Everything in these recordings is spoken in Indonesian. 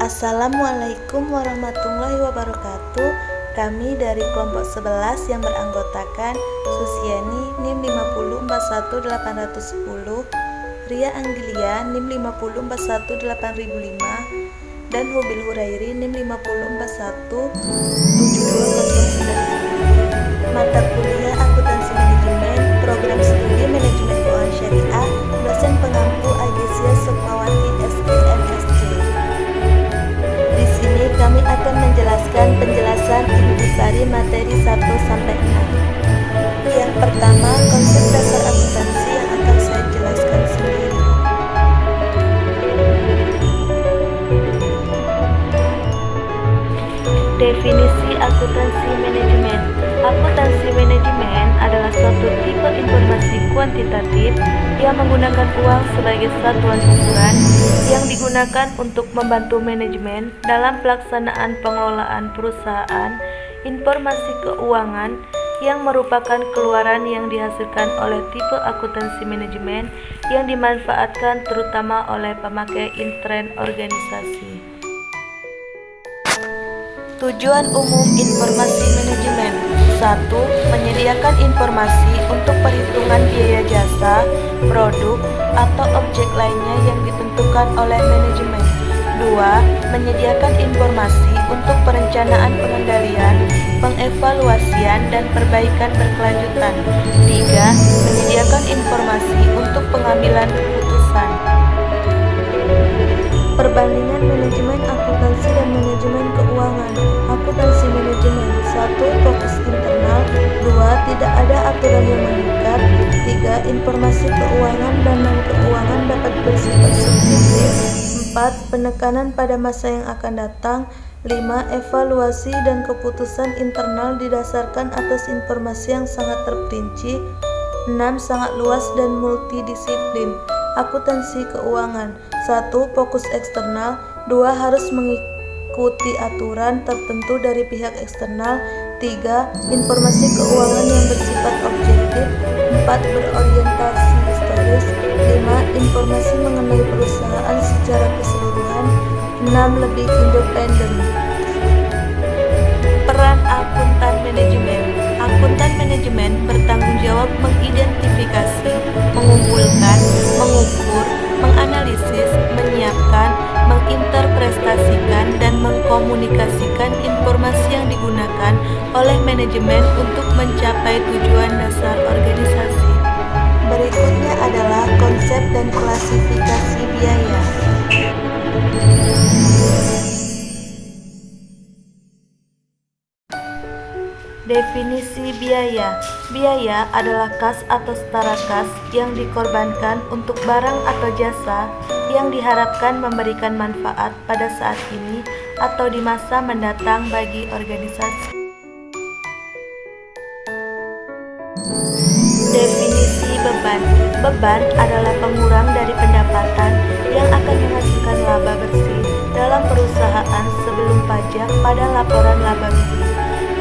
Assalamualaikum warahmatullahi wabarakatuh. Kami dari kelompok 11 yang beranggotakan Susieni NIM 5041810, Ria Anggilia NIM 5041805, dan Hubil Hurairi NIM 504172090. Mata kuliah Akuntansi Manajemen, Program Studi Manajemen Keuangan Syariah, dosen pengampu Agesia Sukmawati SPMSC. Di sini kami akan menjelaskan penjelasan intisari materi 1-6. Yang pertama, konsep dasar akuntansi yang akan saya jelaskan sendiri. Definisi akuntansi manajemen. Akuntansi manajemen adalah suatu tipe informasi kuantitatif yang menggunakan uang sebagai satuan ukuran yang digunakan untuk membantu manajemen dalam pelaksanaan pengelolaan perusahaan. Informasi keuangan yang merupakan keluaran yang dihasilkan oleh tipe akuntansi manajemen yang dimanfaatkan terutama oleh pemakai intern organisasi. Tujuan umum informasi manajemen: 1. Menyediakan informasi untuk perhitungan biaya jasa, produk, atau objek lainnya yang ditentukan oleh manajemen. 2. Menyediakan informasi untuk perencanaan pengendalian, pengevaluasian, dan perbaikan berkelanjutan. 3. Menyediakan informasi untuk pengambilan keputusan. Perbandingan manajemen akuntansi dan manajemen keuangan. Akuntansi manajemen: 1. Fokus internal. 2. Tidak ada aturan yang mengikat. 3. Informasi keuangan dan non-keuangan dapat bersifat subjektif. 4. Penekanan pada masa yang akan datang. 5. Evaluasi dan keputusan internal didasarkan atas informasi yang sangat terperinci. 6. Sangat luas dan multidisiplin. Akuntansi keuangan: 1. Fokus eksternal. 2. Harus mengikuti aturan tertentu dari pihak eksternal. 3. Informasi keuangan yang bersifat objektif. 4. Berorientasi historis. 5. Informasi mengenai perusahaan secara keseluruhan. 6. Lebih independen. Peran akuntan manajemen. Akuntan manajemen bertanggung jawab mengidentifikasi, mengumpulkan, mengukur, menganalisis, menyiapkan, menginterpretasikan, dan mengkomunikasikan informasi yang digunakan oleh manajemen untuk mencapai tujuan dasar organisasi. Berikutnya adalah konsep dan klasifikasi biaya. Definisi biaya. Biaya adalah kas atau setara kas yang dikorbankan untuk barang atau jasa yang diharapkan memberikan manfaat pada saat ini atau di masa mendatang bagi organisasi. Definisi beban. Beban adalah pengurang dari pendapatan yang akan menghasilkan laba bersih dalam perusahaan sebelum pajak pada laporan laba rugi.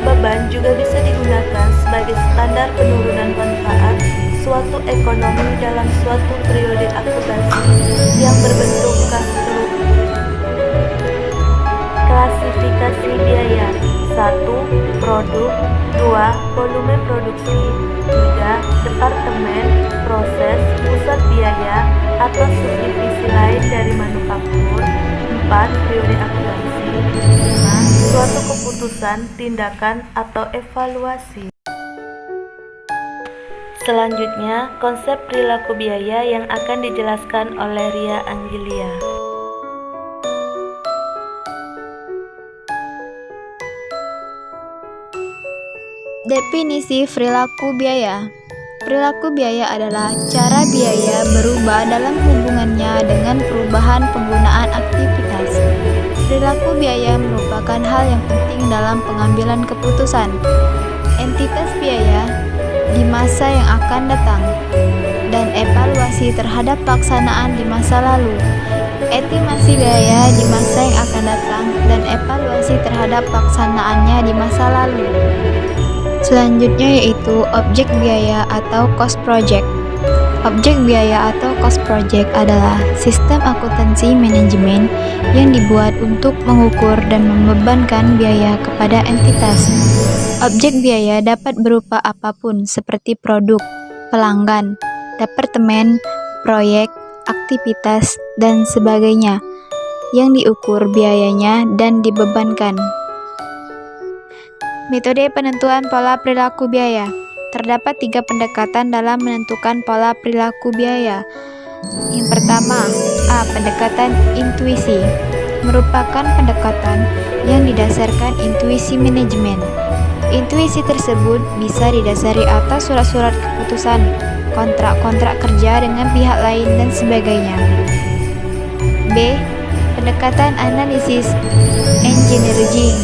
Beban juga bisa digunakan sebagai standar penurunan manfaat suatu ekonomi dalam suatu periode akuntansi yang berbentuk kas flow. Klasifikasi biaya: 1. Produk. 2. Volume produksi. 3. Departemen, proses, pusat biaya, atau subdivisi lain dari manufaktur. 4. Periode akuntansi. 5. Suatu keputusan, tindakan, atau evaluasi. Selanjutnya, konsep perilaku biaya yang akan dijelaskan oleh Ria Anggilia. Definisi perilaku biaya. Perilaku biaya adalah cara biaya berubah dalam hubungannya dengan perubahan penggunaan aktivitas. Perilaku biaya merupakan hal yang penting dalam pengambilan keputusan. Entitas biaya di masa yang akan datang dan evaluasi terhadap pelaksanaan di masa lalu. Estimasi biaya di masa yang akan datang dan evaluasi terhadap pelaksanaannya di masa lalu. Selanjutnya yaitu objek biaya atau cost project. Objek biaya atau cost project adalah sistem akuntansi manajemen yang dibuat untuk mengukur dan membebankan biaya kepada entitas. Objek biaya dapat berupa apapun seperti produk, pelanggan, departemen, proyek, aktivitas, dan sebagainya yang diukur biayanya dan dibebankan. Metode penentuan pola perilaku biaya. Terdapat 3 pendekatan dalam menentukan pola perilaku biaya. Yang pertama, A. Pendekatan intuisi. Merupakan pendekatan yang didasarkan intuisi manajemen. Intuisi tersebut bisa didasari atas surat-surat keputusan, kontrak-kontrak kerja dengan pihak lain, dan sebagainya. B. Pendekatan analisis engineering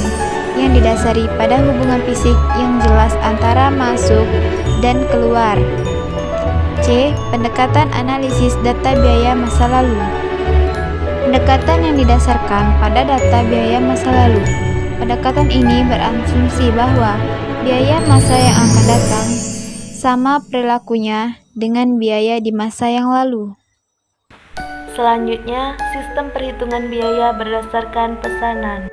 yang didasari pada hubungan fisik yang jelas antara masuk dan keluar. C. Pendekatan analisis data biaya masa lalu. Pendekatan yang didasarkan pada data biaya masa lalu. Pendekatan ini berasumsi bahwa biaya masa yang akan datang sama perilakunya dengan biaya di masa yang lalu. Selanjutnya, sistem perhitungan biaya berdasarkan pesanan.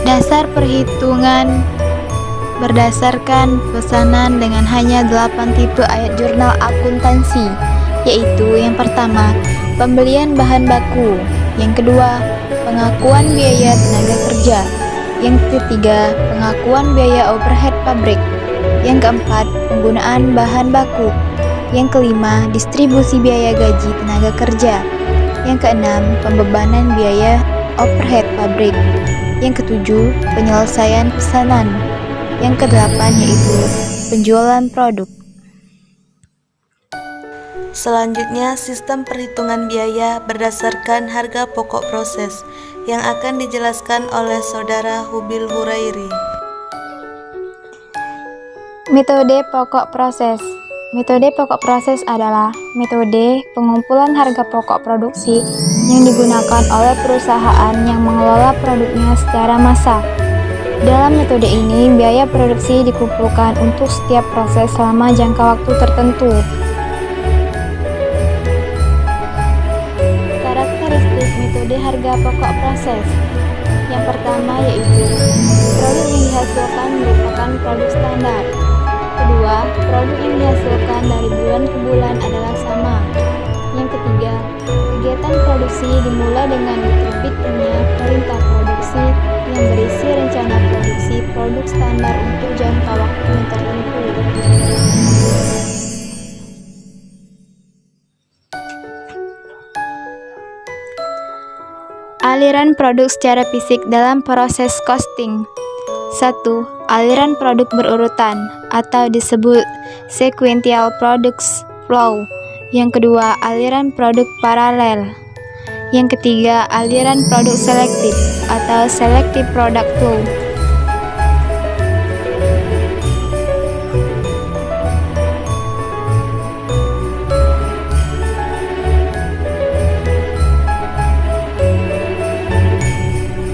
Dasar perhitungan berdasarkan pesanan dengan hanya 8 tipe ayat jurnal akuntansi, yaitu yang pertama, pembelian bahan baku, yang kedua, pengakuan biaya tenaga kerja, yang ketiga, pengakuan biaya overhead pabrik, yang keempat, penggunaan bahan baku, yang kelima, distribusi biaya gaji tenaga kerja, yang keenam, pembebanan biaya overhead pabrik, yang ketujuh, penyelesaian pesanan, yang kedelapan yaitu penjualan produk. Selanjutnya, sistem perhitungan biaya berdasarkan harga pokok proses yang akan dijelaskan oleh Saudara Hubil Hurairi. Metode pokok proses. Metode pokok proses adalah metode pengumpulan harga pokok produksi yang digunakan oleh perusahaan yang mengelola produknya secara massal. Dalam metode ini, biaya produksi dikumpulkan untuk setiap proses selama jangka waktu tertentu. Karakteristik metode harga pokok proses. Yang pertama yaitu produk yang dihasilkan merupakan produk standar. Kedua, produk yang dihasilkan dari bulan ke bulan adalah sama. Yang ketiga, kegiatan produksi dimulai dengan diterbitkannya perintah produksi yang berisi rencana produksi produk standar untuk jangka waktu yang tertentu. Aliran produk secara fisik dalam proses costing. 1. Aliran produk berurutan atau disebut sequential products flow. Yang kedua, aliran produk paralel. Yang ketiga, aliran produk selektif atau selective product flow.